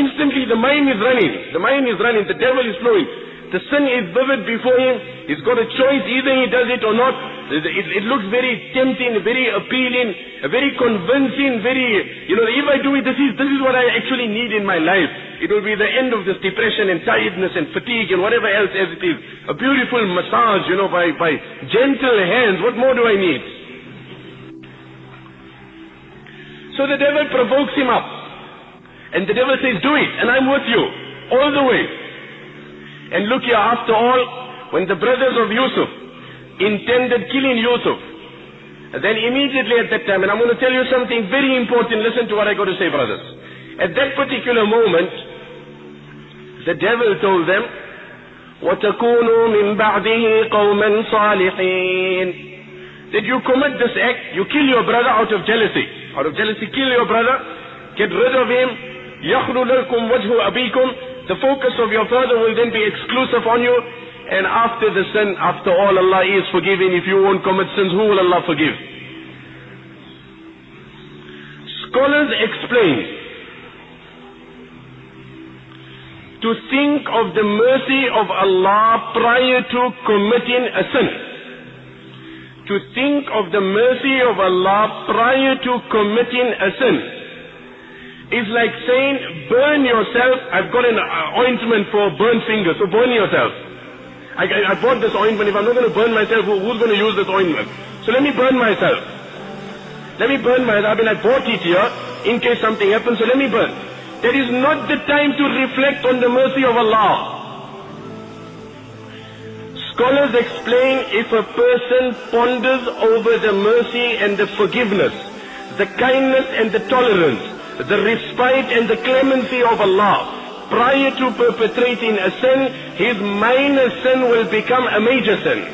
Instantly the mind is running. The devil is flowing. The sin is vivid before him. He's got a choice, either he does it or not. It looks very tempting, very appealing, very convincing, if I do it, this is what I actually need in my life. It will be the end of this depression and tiredness and fatigue and whatever else as it is. A beautiful massage, by gentle hands. What more do I need? So the devil provokes him up. And the devil says, do it, and I'm with you, all the way. And look here, after all, when the brothers of Yusuf intended killing Yusuf, then immediately at that time, and I'm going to tell you something very important, listen to what I got to say, brothers. At that particular moment, the devil told them, وَتَكُونُوا مِنْ بَعْدِهِ قَوْمًا صَالِحِينَ. That you commit this act, you kill your brother out of jealousy. Out of jealousy, kill your brother, get rid of him. يَخْلُ لَكُمْ وَجْهُ أَبِيكُمْ. The focus of your father will then be exclusive on you. And after the sin, after all, Allah is forgiving. If you won't commit sins, who will Allah forgive? Scholars explain, to think of the mercy of Allah prior to committing a sin. To think of the mercy of Allah prior to committing a sin is like saying, burn yourself. I've got an ointment for burnt fingers, so burn yourself. I bought this ointment. If I'm not going to burn myself, who's going to use this ointment? So let me burn myself. I mean, I bought it here in case something happens, so let me burn. That is not the time to reflect on the mercy of Allah. Scholars explain, if a person ponders over the mercy and the forgiveness, the kindness and the tolerance, the respite and the clemency of Allah, prior to perpetrating a sin, his minor sin will become a major sin.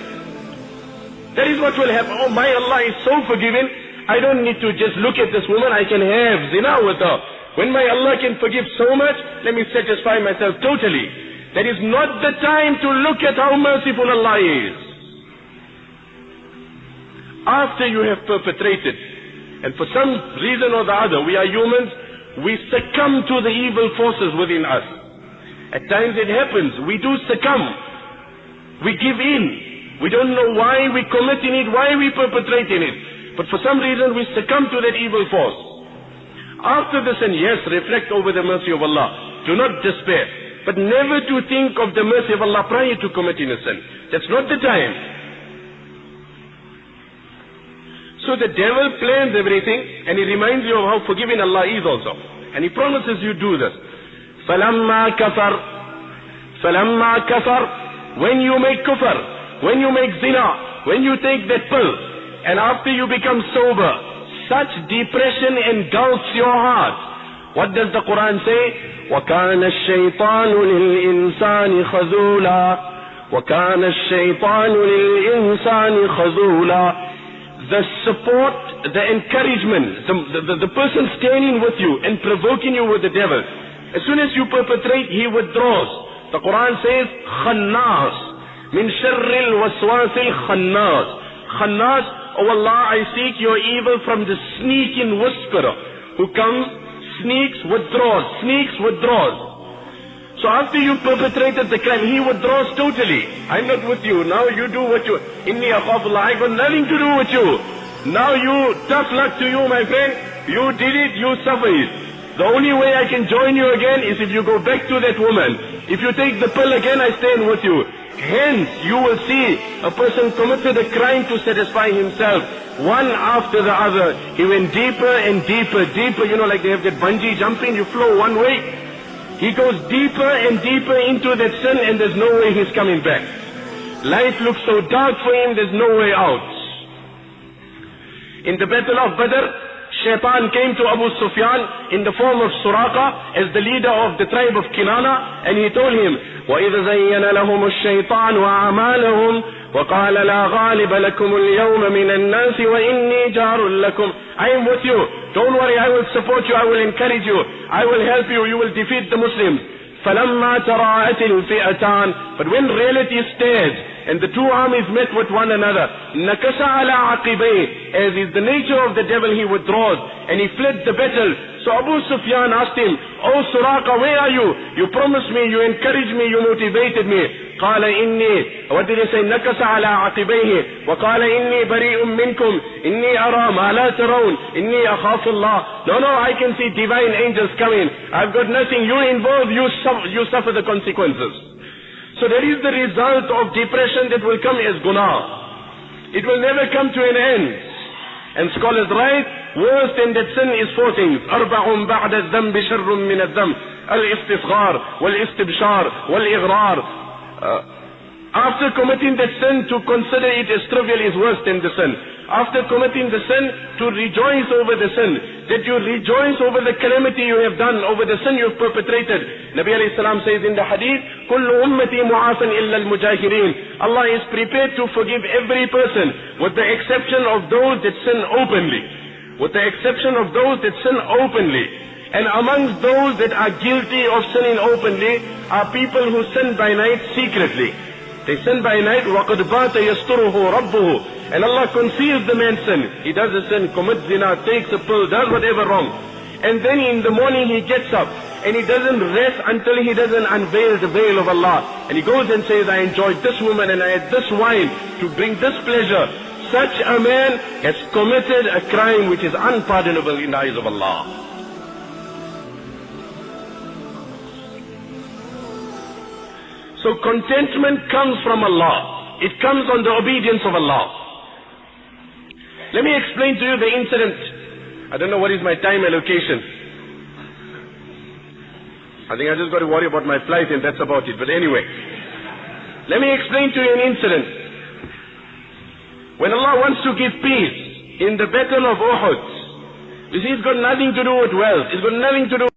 That is what will happen. Oh, my Allah is so forgiving, I don't need to just look at this woman, I can have zina with her. When my Allah can forgive so much, let me satisfy myself totally. That is not the time to look at how merciful Allah is. After you have perpetrated, and for some reason or the other, we are humans, we succumb to the evil forces within us. At times it happens, we do succumb. We give in. We don't know why we're committing it, why we're perpetrating it. But for some reason we succumb to that evil force. After the sin, yes, reflect over the mercy of Allah. Do not despair. But never to think of the mercy of Allah prior to committing a sin. That's not the time. So the devil plans everything, and he reminds you of how forgiving Allah is also. And he promises you do this. فَلَمَّا كَفَرْ. When you make kufr, when you make zina, when you take that pill, and after you become sober, such depression engulfs your heart. What does the Quran say? وَكَانَ الشَّيْطَانُ لِلْإِنسَانِ خَذُولًا وَكَانَ الشَّيْطَانُ لِلْإِنسَانِ خَذُولًا. The support, the encouragement, the person standing with you and provoking you with the devil. As soon as you perpetrate, he withdraws. The Quran says, خَنَّاسِ مِنْ شَرِّ الْوَسْوَاسِ الْخَنَّاسِ. Khannas, oh Allah, I seek your evil from the sneaking whisperer who comes, sneaks, withdraws, So after you perpetrated the crime, he withdraws totally. I'm not with you. Now you do what you... Inni akhafullah. I got nothing to do with you. Now you, tough luck to you, my friend. You did it, you suffer it. The only way I can join you again is if you go back to that woman. If you take the pill again, I stand with you. Hence, you will see a person committed a crime to satisfy himself. One after the other. He went deeper and deeper, deeper. You know, like they have that bungee jumping, you flow one way. He goes deeper and deeper into that sin, and there's no way he's coming back. Life looks so dark for him, there's no way out. In the battle of Badr, Shaitan came to Abu Sufyan in the form of Suraqa as the leader of the tribe of Kinana, and he told him, وَإِذْ زَيَّنَ لَهُمُ الشَّيْطَانُ وَأَعْمَالَهُمْ وَقَالَ لَا غَالِبَ لَكُمُ الْيَوْمَ مِنَ النَّاسِ وَإِنِّي جَارٌ لَكُمْ. I am with you. Don't worry, I will support you, I will encourage you, I will help you, you will defeat the Muslims. فَلَمَّا تَرَاءَتِ الْفِئَتَانِ. But when reality stared, and the two armies met with one another, نَكَسَ عَلَىٰ عَقِبَيْهِ. As is the nature of the devil, he withdraws, and he fled the battle. So Abu Sufyan asked him, "Oh Suraqa, where are you? You promised me, you encouraged me, you motivated me." قال إني, what did he say? نكس على عقبيه وقال إني بريء منكم إني أرى ما لا ترون إني أخاف الله. No, I can see divine angels coming. I've got nothing. You involved, you suffer the consequences. So there is the result of depression that will come as guna. It will never come to an end. And scholars write, worse than that sin is four things. أربع بعد الذنب شر من الذنب الاستصغار والاستبشار والإغرار. After committing that sin, to consider it as trivial is worse than the sin. After committing the sin, to rejoice over the sin, that you rejoice over the calamity you have done, over the sin you have perpetrated. Nabi alayhi salam says in the hadith, كُلُّ أُمَّتِي مُعَافًا إِلَّا الْمُجَاهِرِينَ. Allah is prepared to forgive every person, with the exception of those that sin openly. With the exception of those that sin openly. And amongst those that are guilty of sinning openly are people who sin by night secretly. They sin by night, وَقَدْ بَاتَ يَسْتُرُهُ رَبُّهُ. And Allah conceals the man's sin. He does the sin, commits zina, takes a pill, does whatever wrong. And then in the morning he gets up, and he doesn't rest until he doesn't unveil the veil of Allah. And he goes and says, I enjoyed this woman and I had this wine to bring this pleasure. Such a man has committed a crime which is unpardonable in the eyes of Allah. So contentment comes from Allah. It comes on the obedience of Allah. Let me explain to you the incident. I don't know what is my time allocation. I think I just got to worry about my flight and that's about it. But anyway, let me explain to you an incident. When Allah wants to give peace in the battle of Uhud, you see, it's got nothing to do with wealth. It's got nothing to do